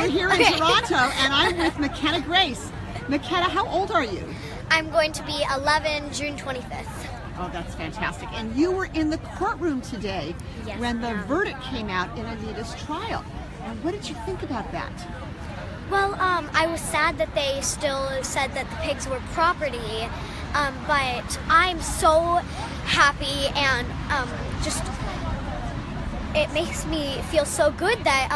We're here in Toronto, and I'm with Mckenna Grace. Mckenna, how old are you? I'm going to be 11 June 25th. Oh, that's fantastic. And you were in the courtroom today when the verdict came out in Anita's trial. And what did you think about that? Well, I was sad that they still said that the pigs were property, but I'm so happy and just it makes me feel so good that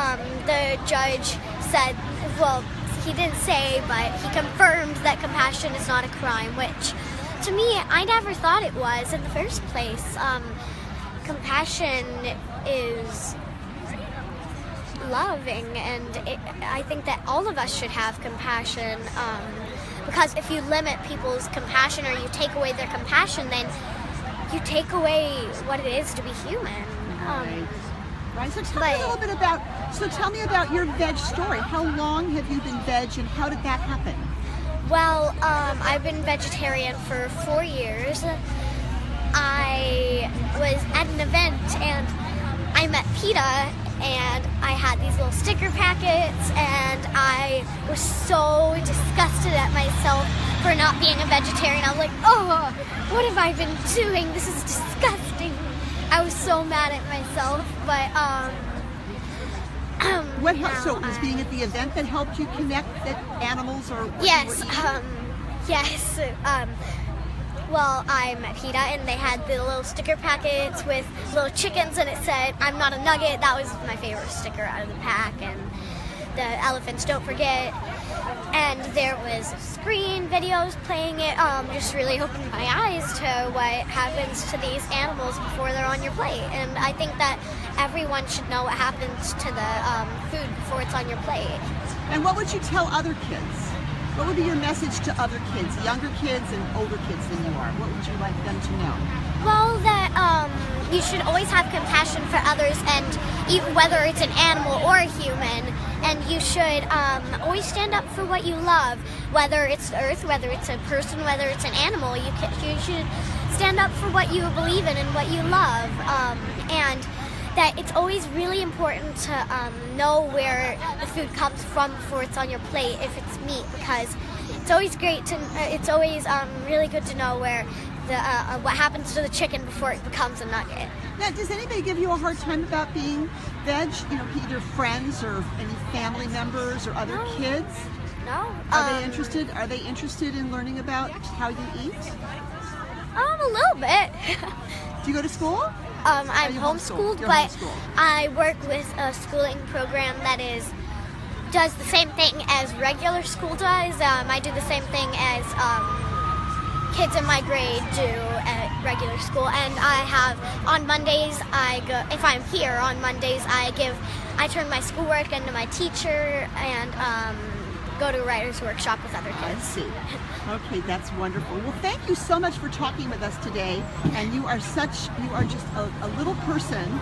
the judge said, well, he didn't say, but he confirmed that compassion is not a crime, which to me, I never thought it was in the first place. Compassion is loving, and I think that all of us should have compassion, because if you limit people's compassion or you take away their compassion, then you take away what it is to be human. Right. So tell me about your veg story. How long have you been veg, and how did that happen? Well, I've been vegetarian for 4 years. I was at an event and I met PETA, and I had these little sticker packets, and I was so disgusted at myself for not being a vegetarian. I was like, oh, what have I been doing? This is disgusting. I was so mad at myself, but what helped? So it was being at the event that helped you connect that animals or what yes, you were eating? yes. Well, I met PETA, and they had the little sticker packets with little chickens, and it said, "I'm not a nugget." That was my favorite sticker out of the pack, and the elephants don't forget. And there was screen videos playing it, just really opened my eyes to what happens to these animals before they're on your plate. And I think that everyone should know what happens to the food before it's on your plate. And what would you tell other kids? What would be your message to other kids, younger kids and older kids than you are? What would you like them to know? Well, that you should always have compassion for others, and even whether it's an animal or a human, and you should always stand up for what you love, whether it's the earth, whether it's a person, whether it's an animal. You should stand up for what you believe in and what you love, and that it's always really important to know where the food comes from before it's on your plate, if it's meat, because it's always it's always really good to know where what happens to the chicken before it becomes a nugget. Now, does anybody give you a hard time about being veg? You know, either friends or any family members or other kids? No. Are they interested? Are they interested in learning about how you eat? A little bit. Do you go to school? I'm homeschooled, but I work with a schooling program that does the same thing as regular school does. I do the same thing as kids in my grade do at regular school, and I have on Mondays if I'm here on Mondays I turn my schoolwork into my teacher and go to a writer's workshop with other kids. I see. Okay, that's wonderful. Well, thank you so much for talking with us today, and you are just a little person.